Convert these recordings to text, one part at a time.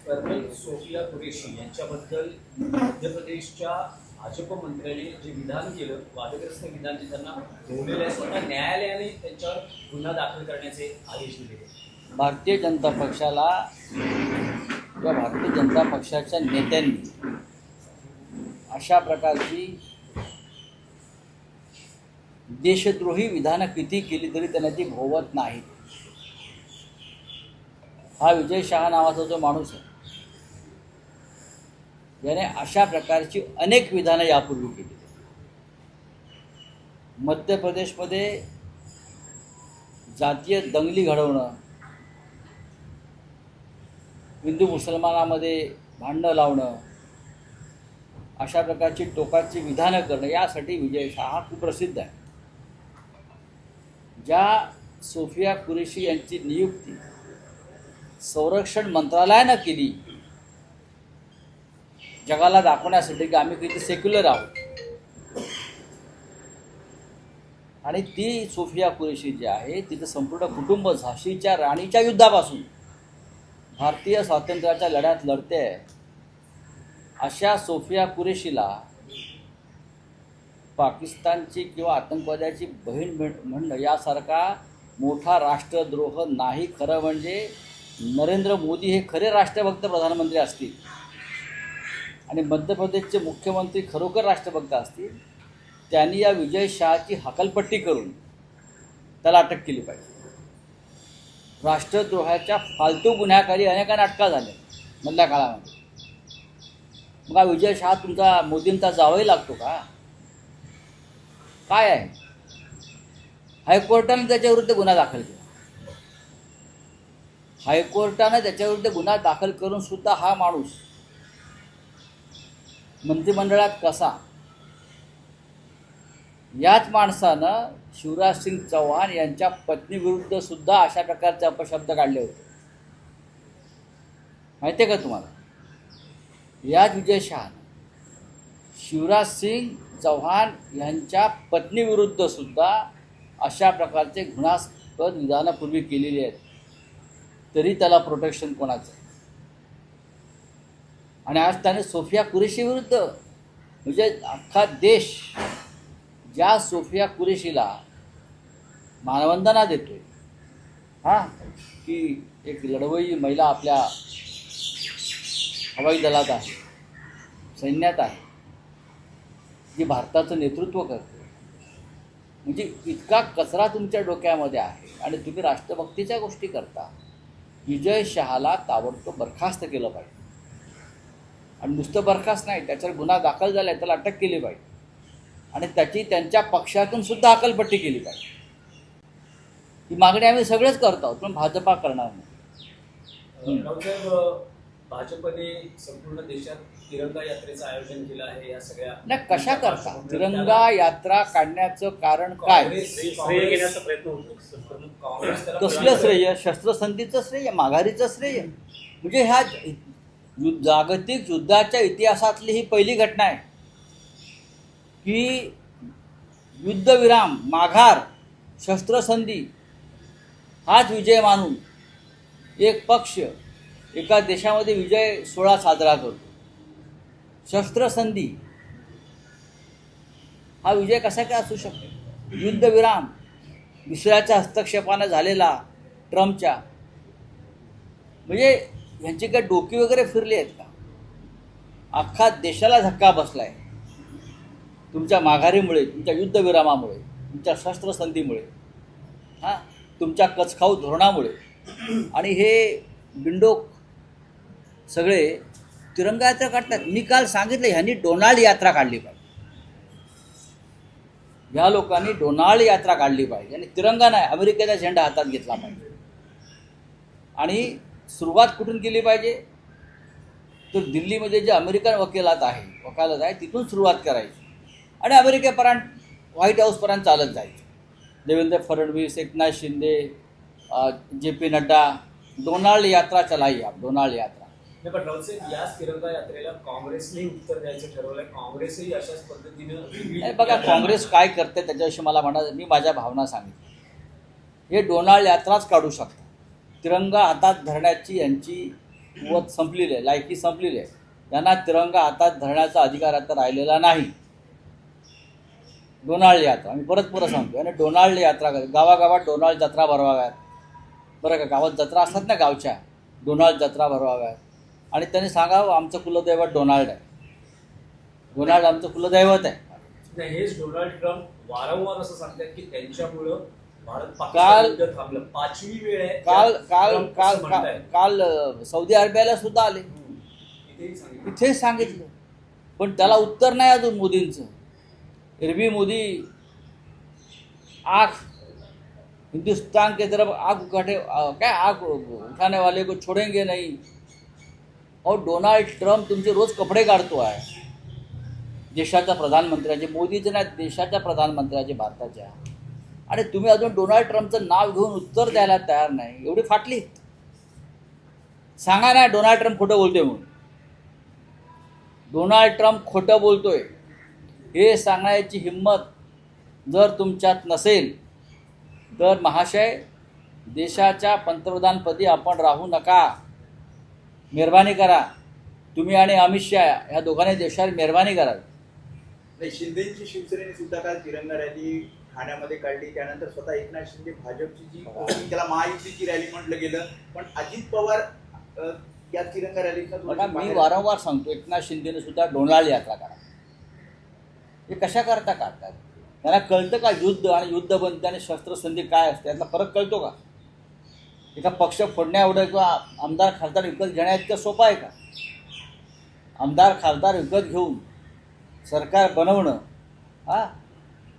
Colonel Sofia Qureshi यांच्याबद्दल मध्य प्रदेशच्या भाजप मंत्र्यांनी जे विधान केलं, वादग्रस्त विधान, जे त्यांना भोवलेलं आहे, स्वतः न्यायालयाने त्यांच्यावर गुन्हा दाखल करण्याचे आदेश दिले. भारतीय जनता पक्षाला किंवा भारतीय जनता पक्षाच्या नेत्यांनी अशा प्रकारची देशद्रोही विधानं किती केली तरी त्यांना ती भोवत नाही. हा विजय शहा नावाचा जो माणूस आहे, याने अशा प्रकारची अनेक विधानं यापूर्वी केली. मध्य प्रदेशमध्ये जातीय दंगली घडवणं, हिंदू मुसलमानामध्ये भांडणं लावणं, अशा प्रकारची टोकाची विधानं करणं, यासाठी विजय शहा खूप प्रसिद्ध आहे. ज्या सोफिया कुरेशी यांची नियुक्ती संरक्षण मंत्रालयानं केली, जगाला दाखवण्यासाठी की आम्ही किती सेक्युलर आहोत, आणि ती सोफिया कुरेशी जी आहे तिचं संपूर्ण कुटुंब झाशीच्या राणीच्या युद्धापासून भारतीय स्वातंत्र्याच्या लढ्यात लढते आहे. अशा सोफिया कुरेशीला पाकिस्तानची किंवा आतंकवाद्याची बहीण म्हणणं यासारखा मोठा राष्ट्रद्रोह नाही. खरं म्हणजे नरेंद्र मोदी हे खरे राष्ट्रभक्त प्रधानमंत्री असतील आणि मध्य प्रदेशचे मुख्यमंत्री खरोखर राष्ट्रभक्त असतील, त्यांनी या विजय शहाची हकलपट्टी करून त्याला अटक केली पाहिजे. राष्ट्रद्रोहाच्या फालतू गुन्ह्याखाली अनेकांना अटका झाल्या मधल्या काळामध्ये. मग हा विजय शहा तुमचा मोदींचा जावंही लागतो का? काय आहे? हायकोर्टाने त्याच्याविरुद्ध गुन्हा दाखल केला. हायकोर्टाने त्याच्याविरुद्ध गुन्हा दाखल करून सुद्धा हा माणूस मंत्रिमंडळात कसा? याच माणसानं शिवराज सिंग चौहान यांच्या पत्नीविरुद्ध सुद्धा अशा प्रकारचे अपशब्द काढले होते. माहिती आहे का तुम्हाला? याच विजय शहानं शिवराज सिंग चौहान यांच्या पत्नीविरुद्ध सुद्धा अशा प्रकारचे घृणास्पद विधानं पूर्वी केलेली आहेत, तरी त्याला प्रोटेक्शन कोणाचं? आणि आज त्याने सोफिया कुरेशी विरुद्ध, म्हणजे अख्खा देश ज्या सोफिया कुरेशीला मानवंदना देतोय, हां, की एक लढवई महिला आपल्या हवाई दलात आहे, सैन्यात आहे, जी भारताचं नेतृत्व करते, म्हणजे इतका कचरा तुमच्या डोक्यामध्ये आहे आणि तुम्ही राष्ट्रभक्तीच्या गोष्टी करता. विजय शहाला ताबडतोब बरखास्त केलं पाहिजे. आणि नुसतं बरखास्त नाही, त्याच्यावर गुन्हा दाखल झाला आहे, त्याला अटक केली पाहिजे आणि त्याची त्यांच्या पक्षातून सुद्धा हकलपट्टी केली पाहिजे. ही मागणी आम्ही सगळेच करत आहोत, पण भाजपा करणार नाही. रावसाहेब, भाजपने संपूर्ण देशात तिरंगा यात्रेचं आयोजन केलं आहे. या सगळ्या नाही, कशा करता तिरंगा यात्रा काढण्याचं कारण काय? श्रेय घेण्याचा प्रयत्न होतो. कसलं श्रेय? शस्त्रसंधीचं श्रेय, माघारीचं श्रेय? म्हणजे ह्या जागतिक युद्धाच्या इतिहासातली ही पहिली घटना आहे की युद्धविराम, माघार, शस्त्रसंधी हाच विजय मानून एक पक्ष एका देशामध्ये विजय सोहळा साजरा करतो. शस्त्रसंधी हा विजय कसा काय असू शकतो? युद्धविराम दुसऱ्याच्या हस्तक्षेपानं झालेला ट्रम्पच्या, म्हणजे ह्यांची काय डोकी वगैरे फिरली आहेत का? अख्खा देशाला धक्का बसला आहे तुमच्या माघारीमुळे, तुमच्या युद्धविरामामुळे, तुमच्या शस्त्रसंधीमुळे, हां, तुमच्या कचखाऊ धोरणामुळे. आणि हे बिंडोक सगळे तिरंगा यात्रा काढतात. मी काल सांगितलं ह्यांनी डोनाल्ड यात्रा काढली पाहिजे. ह्या लोकांनी डोनाल्ड यात्रा काढली पाहिजे आणि तिरंगा नाही, अमेरिकेचा झेंडा हातात घेतला पाहिजे. आणि सुरुवात कुठून केली पाहिजे? तर दिल्लीमध्ये जे अमेरिकन वकालत आहे तिथून सुरुवात करायची आणि अमेरिकेपर्यंत, व्हाईट हाऊसपर्यंत चालत जायचं. देवेंद्र फडणवीस, एकनाथ शिंदे, JP नड्डा, डोनाल्ड यात्रा चलाई आप, डोनाल्ड यात्रा. नाही, पण रावसाहेब, याच तिरंगा यात्रेला काँग्रेसने उत्तर द्यायचं ठरवलंय. काँग्रेसही अशाच पद्धतीनं. बघा काँग्रेस काय करते त्याच्याविषयी मला म्हणा, मी माझ्या भावना सांगितल्या. हे डोनाल्ड यात्राच काढू शकतात तिरंगा हातात धरण्याची यांची कुवत संपलेली आहे, लायकी संपलेली आहे. त्यांना तिरंगा हातात धरण्याचा अधिकार आता राहिलेला नाही. डोनाल्ड यात्रा मी परत सांगतो, आणि डोनाल्ड यात्रा गावागावात डोनाल्ड जत्रा भरवाव्यात, बरं का. गावात जत्रा असतात ना गावच्या, डोनाल्ड जत्रा भरवाव्यात. आणि त्यांनी सांगावं आमचं कुलदैवत डोनाल्ड आहे, डोनाल्ड आमचं कुलदैवत आहे. हेच डोनाल्ड ट्रम्प वारंवार असं सांगतात की त्यांच्यामुळं भारत काल पाकिस्तान युद्ध थांबलं. 5वी वेळ आहे काल काल ट्रम्प काल असं म्हणतायत. काल सौदी अरेबियाला सुद्धा आले, इथेही सांगितलं. इथेच सांगितलं. पण त्याला उत्तर नाही अजून मोदींचं. फिर मोदी आग हिंदुस्तान के तरफ आग उठाने वाले को छोड़ेंगे नहीं. और डोनाल्ड ट्रम्प तुमचे रोज कपडे काढतो आहे देशाच्या प्रधानमंत्र्याचे, मोदीचे नाही, देशाच्या प्रधानमंत्र्याचे, भारताच्या. आणि तुम्ही अजून डोनाल्ड ट्रम्पचं नाव घेऊन उत्तर द्यायला तयार नाही. एवढी फाटली. सांगा ना डोनाल्ड ट्रम्प खोटं बोलतोय म्हणून. डोनाल्ड ट्रम्प खोटं बोलतोय हे सांगण्याची हिंमत जर तुमच्यात नसेल तर महाशय देशाच्या पंतप्रधानपदी आपण राहू नका. मेहरबानी करा. तुम्ही आणि अमित शहा ह्या दोघांनी देशावर मेहरबानी करा. नाही, शिंदेची शिवसेनेने सुद्धा काल तिरंगा रॅली ठाण्यामध्ये काढली. त्यानंतर स्वतः एकनाथ शिंदे भाजपची जी त्याला महायुतीची रॅली म्हटलं गेलं, पण अजित पवार या तिरंगा बघा मी रॅलीत वारंवार सांगतो, एकनाथ शिंदेने सुद्धा डोनाल्ड यात्रा करा. हे कशा करता काढतात? त्यांना कळतं का युद्ध आणि युद्धबंदी आणि शस्त्रसंधी काय असते, यातला फरक कळतो का? एका पक्ष फोडण्या एवढं किंवा आमदार खासदार विकत घेण्या इतकं सोपं आहे का? आमदार खासदार विकत घेऊन सरकार बनवणं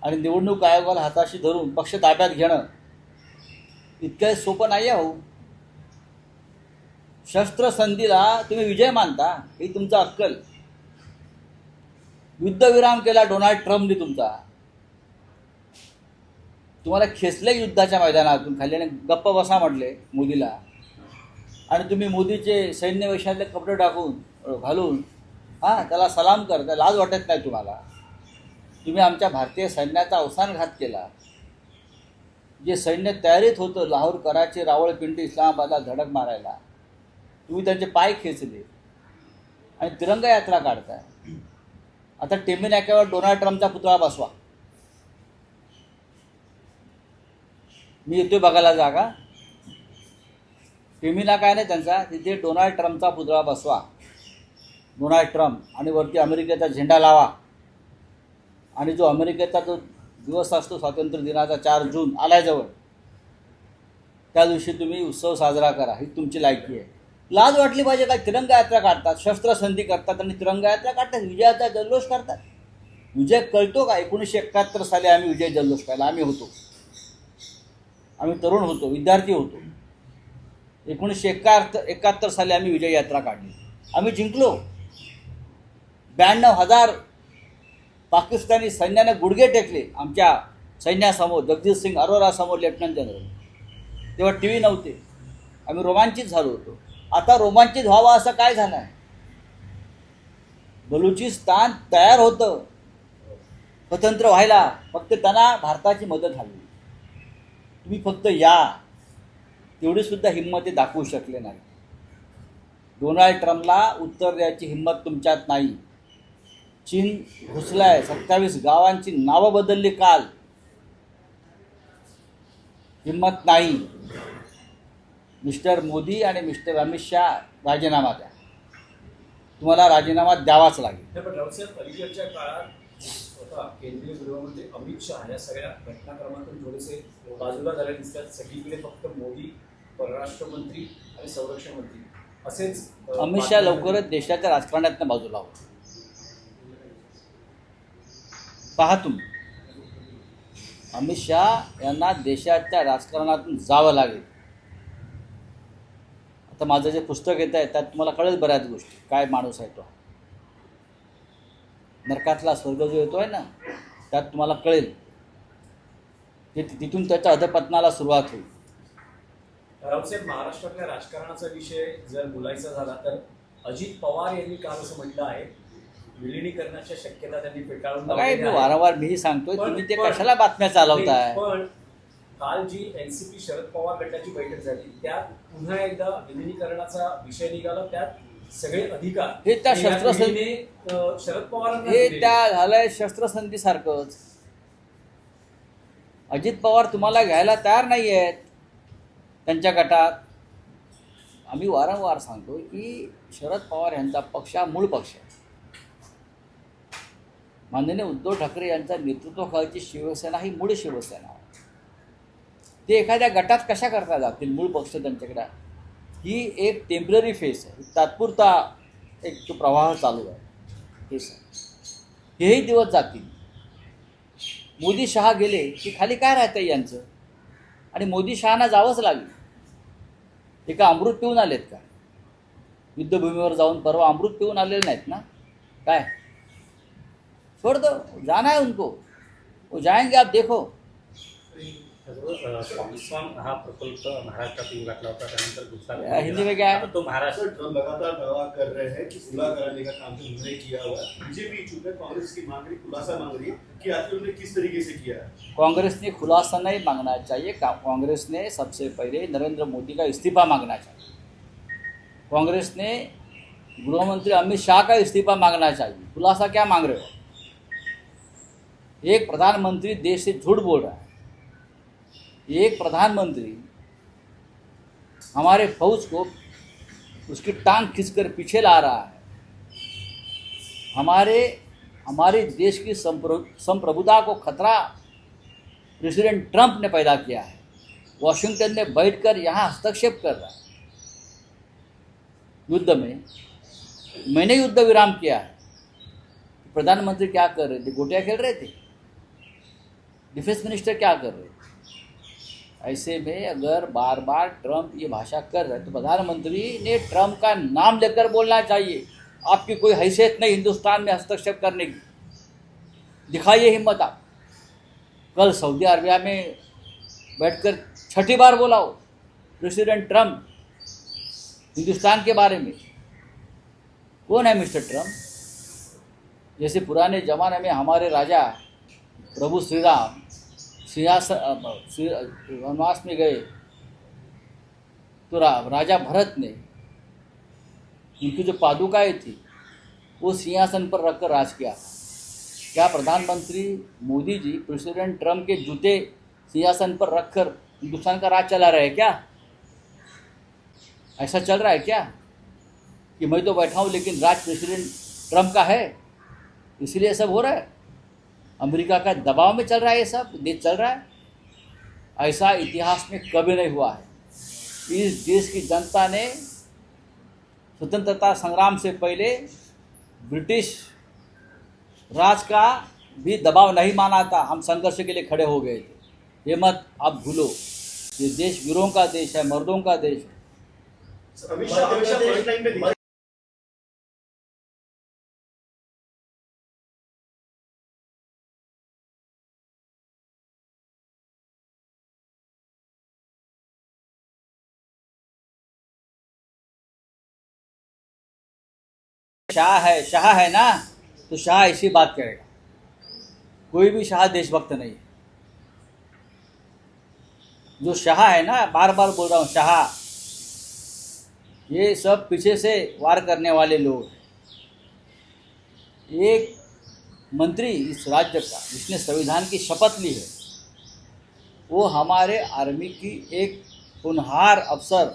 आणि निवडणूक आयोगाला हाताशी धरून पक्ष ताब्यात घेणं इतकं सोपं नाही आहे भाऊ. शस्त्रसंधीला तुम्ही विजय मानता, ही तुमचं अक्कल. युद्धविराम केला डोनाल्ड ट्रम्पने तुमचा. तुम्हाला खेचले युद्धाच्या मैदानातून खाली आणि गप्प बसा म्हटले मोदीला. आणि तुम्ही मोदीचे सैन्य वेशातले कपडे टाकून घालून त्याला सलाम करता. लाज वाटत नाही तुम्हाला? तुम्ही आमच्या भारतीय सैन्याचा अवसानघात केला. जे सैन्य तयारीत होतं लाहोर, कराची, रावळपिंडी, इस्लामाबादला धडक मारायला, तुम्ही त्यांचे पाय खेचले आणि तिरंगा यात्रा काढताय. आता टेमी नाक्यावर डोनाल्ड ट्रम्पचा पुतळा बसवा. मी येतोय बघायला जागा. टेमी नाका आहे ना त्यांचा, तिथे डोनाल्ड ट्रम्पचा पुतळा बसवा. डोनाल्ड ट्रम्प आणि वरती अमेरिकेचा झेंडा लावा. आणि जो अमेरिकेचा जो दिवस असतो स्वातंत्र्य दिनाचा 4 जून आलाय जवळ, त्या दिवशी तुम्ही उत्सव साजरा करा. ही तुमची लायकी आहे. लाज वाटली पाहिजे. काय तिरंगा यात्रा काढतात, शस्त्रसंधी करतात आणि तिरंगा यात्रा काढतात, विजयाचा जल्लोष करतात. विजय कळतो का? 1971 साली आम्ही विजय जल्लोष काढला. आम्ही होतो, आम्ही तरुण होतो, विद्यार्थी होतो. 1971 साली आम्ही विजय यात्रा काढली. आम्ही जिंकलो. 92,000 पाकिस्तानी सैन्याने गुडघे टेकले आमच्या सैन्यासमोर, जगजीत सिंग अरोरासमोर, लेफ्टनंट जनरल. तेव्हा टी व्ही नव्हते. आम्ही रोमांचित झालो होतो. आता रोमांचित व्हावं असं काय झालं आहे? बलुचिस्तान तयार होतं स्वतंत्र व्हायला, फक्त त्यांना भारताची मदत हवी. तुम्ही फक्त या, तेवढी सुद्धा हिंमत ते दाखवू शकले नाही. डोनाल्ड ट्रम्पला उत्तर द्यायची हिंमत तुमच्यात नाही. चीन घुसलाय. 27 गावांची नावं बदलली काल. हिंमत नाही. मिस्टर मोदी आणि मिस्टर अमित शहा राजीनामा द्या. तुम्हाला राजीनामा द्यावाच लागेल. पण रावसाहेब, अलीकडच्या काळात स्वतः केंद्रीय गृहमंत्री अमित शहा या सगळ्या घटनाक्रमातून थोडेसे बाजूला झाले दिसतात. सगळीकडे फक्त मोदी, परराष्ट्र मंत्री आणि संरक्षण मंत्री असेच. अमित शहा लवकरच देशाच्या राजकारणातून बाजूला हो. पहा तुम्ही, अमित शहा यांना देशाच्या राजकारणातून जावं लागेल. आता माझं जे पुस्तक येत आहे त्यात तुम्हाला कळेल बऱ्याच गोष्टी. काय माणूस आहे तो. नरकातला स्वर्ग जो येतो आहे ना, त्यात तुम्हाला कळेल. तिथून त्याच्या अधपतनाला सुरुवात होईल. रावसाहेब, महाराष्ट्रातल्या राजकारणाचा विषय जर बोलायचा झाला तर अजित पवार यांनी काल असं म्हटलं आहे, विलिनीकरणाच्या शक्यता त्यांनी फेटाळून काय वारंवार मीही सांगतोय, तुम्ही ते कशाला बातम्या चालवताय? पण काल जी एनसीपी शरद पवार गटाची बैठक झाली त्यात पुन्हा एकदा विलिनीकरणाचा विषय निघाला. त्यात सगळे अधिकार हे त्या या शस्त्रसंधी- पिढीने, शरद पवारांना हे दिलेले. त्या झालंय शस्त्रसंधी सारखंच. अजित पवार तुम्हाला घ्यायला तयार नाही आहेत त्यांच्या गटात. आम्ही वारंवार सांगतो की शरद पवार यांचा पक्ष हा मूळ पक्ष आहे. माननीय उद्धव ठाकरे यांच्या नेतृत्वाखालची शिवसेना ही मूळ शिवसेना आहे. ते एखाद्या गटात कशा करता जातील? मूळ पक्ष त्यांच्याकडे ही एक टेम्पररी फेस आहे, तात्पुरता एक तो प्रवाह चालू आहे. हेही दिवस जातील. मोदी शहा गेले की खाली काय राहतं यांचं? आणि मोदी शहाना जावंच लागेल. ते का अमृत पिऊन आलेत का? युद्धभूमीवर जाऊन परवा अमृत पिऊन आलेले नाहीत ना? काय छोड़ दो, जाना है उनको, वो जाएंगे, आप देखो. स्वाभिमान हा प्रकल्प महाराष्ट्रात येऊ घातला होता, त्यानंतर दुसरा हिंदी में क्या है? आता तो महाराष्ट्र ट्रम्प लगातार दावा कर रहे हैं कि खुला कराने का काम उन्होंने किया हुआ है. बीजेपी चुप है, कांग्रेस की मांग रही, खुलासा मांग रही है कि आखिर उन्होंने किस तरीके से किया है. कांग्रेस ने खुलासा नहीं मांगना चाहिए. कांग्रेस ने सबसे पहले नरेंद्र मोदी का इस्तीफा मांगना चाहिए. कांग्रेस ने गृहमंत्री अमित शाह का इस्तीफा मांगना चाहिए. खुलासा क्या मांग रहे हो? एक प्रधानमंत्री देश से झूठ बोल रहा है. एक प्रधानमंत्री हमारे फौज को उसकी टांग खींचकर पीछे ला रहा है. हमारे देश की संप्रभुता को खतरा प्रेसिडेंट ट्रंप ने पैदा किया है. वॉशिंगटन में बैठकर यहाँ हस्तक्षेप कर रहा है युद्ध में. मैंने युद्ध विराम किया है. प्रधानमंत्री क्या कर रहे थे? गोटियां खेल रहे थे. डिफेंस मिनिस्टर क्या कर रहे थे? ऐसे में अगर बार बार ट्रंप ये भाषा कर रहे हैं तो प्रधानमंत्री ने ट्रंप का नाम लेकर बोलना चाहिए. आपकी कोई हैसियत नहीं हिंदुस्तान में हस्तक्षेप करने की. दिखाइए हिम्मत आप. कल सऊदी अरबिया में बैठकर छठी बार बोला हो प्रेसिडेंट ट्रंप हिंदुस्तान के बारे में. कौन है मिस्टर ट्रंप? जैसे पुराने ज़माने में हमारे राजा प्रभु श्री राम वनवास में गए तो राजा भरत ने उनकी जो पादुकाएँ थी वो सिंहासन पर रखकर राज किया. क्या प्रधानमंत्री मोदी जी प्रेसिडेंट ट्रंप के जूते सिंहासन पर रखकर हिंदुस्तान का राज चला रहे हैं क्या? ऐसा चल रहा है क्या कि मैं तो बैठा हूँ लेकिन राज प्रेसिडेंट ट्रंप का है, इसलिए सब हो रहा है? अमेरिका का दबाव में चल रहा है ये सब देश चल रहा है? ऐसा इतिहास में कभी नहीं हुआ है. इस देश की जनता ने स्वतंत्रता संग्राम से पहले ब्रिटिश राज का भी दबाव नहीं माना था. हम संघर्ष के लिए खड़े हो गए थे. ये मत आप भूलो. ये देश वीरों का देश है, मर्दों का देश है. अमित शाह फ्रंट लाइन पे दिखा शाह है ना, तो शाह ऐसी बात करेगा. कोई भी शाह देशभक्त नहीं है. जो शाह है ना, बार बार बोल रहा हूँ, शाह, ये सब पीछे से वार करने वाले लोग हैं. एक मंत्री इस राज्य का जिसने संविधान की शपथ ली है वो हमारे आर्मी की एक होनहार अफसर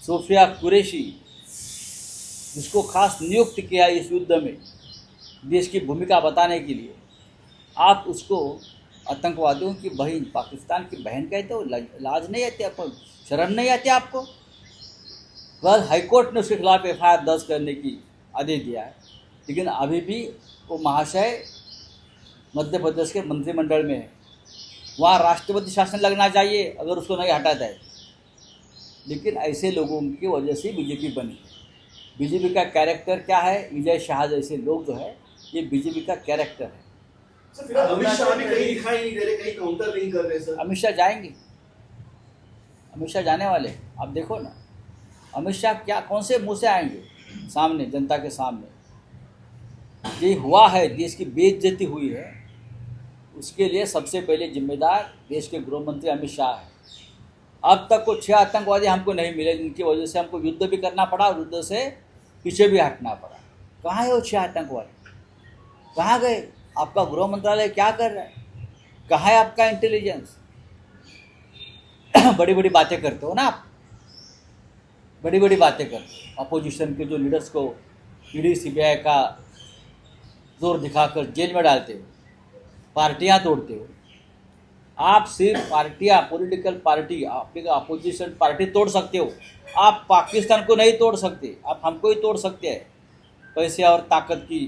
सोफिया कुरैशी, जिसको खास नियुक्त किया इस युद्ध में देश की भूमिका बताने के लिए. आप उसको आतंकवादियों की बहन, पाकिस्तान की बहन कहते हो? लाज नहीं आती आपको? शर्म नहीं आती आपको? कल हाईकोर्ट ने उसके खिलाफ FIR दर्ज करने की आदेश दिया है, लेकिन अभी भी वो महाशय मध्य प्रदेश के मंत्रिमंडल में है. वहाँ राष्ट्रपति शासन लगना चाहिए अगर उसको नहीं हटाता है. लेकिन ऐसे लोगों की वजह से बीजेपी बनी. बीजेपी का कैरेक्टर क्या है? विजय शाह जैसे लोग जो है, ये बीजेपी का कैरेक्टर है. अमित शाह भी कहीं दिखाई नहीं दे रहे, कहीं काउंटर नहीं कर रहे सर. अमित शाह जाएंगे. अमित शाह जाने वाले, आप देखो ना. अमित शाह क्या कौन से मुंह से आएंगे सामने, जनता के सामने? ये हुआ है, देश की बेइज्जती हुई है. उसके लिए सबसे पहले जिम्मेदार देश के गृह मंत्री अमित शाह है। अब तक को 6 आतंकवादी हमको नहीं मिले, जिनकी वजह से हमको युद्ध भी करना पड़ा और युद्ध से पीछे भी हटना पड़ा। कहाँ है वो 6 आतंकवादी? कहाँ गए? आपका गृह मंत्रालय क्या कर रहा है? कहाँ है आपका इंटेलिजेंस? बड़ी बड़ी बातें करते हो ना आप, बड़ी बड़ी बातें करते हो। अपोजिशन के जो लीडर्स को ईडी सीबीआई का जोर दिखाकर जेल में डालते हो, पार्टियां तोड़ते हो। आप सिर्फ पार्टियां, पॉलिटिकल पार्टी, आपके अपोजिशन पार्टी तोड़ सकते हो, आप पाकिस्तान को नहीं तोड़ सकते। आप हमको ही तोड़ सकते हैं पैसे और ताकत की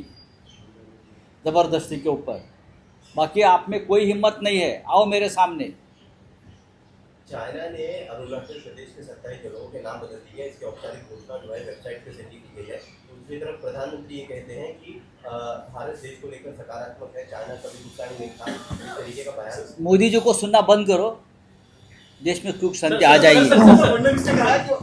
ज़बरदस्ती के ऊपर। बाकी आप में कोई हिम्मत नहीं है, आओ मेरे सामने। चाइना ने अरुणाचल प्रदेश के 27 जगहों के नाम बदल दिए हैं। इसकी औपचारिक घोषणा जो है वेबसाइट पे जारी की गई है। दूसरी तरफ प्रधानमंत्री ये कहते हैं कि भारत देश को लेकर सकारात्मक है, चाइना कभी गुस्सा नहीं था, इस तरीके का बयान। मोदी जी को सुनना बंद करो, देश में सुख शांति आ जाएगी। फडणवीस ने कहा कि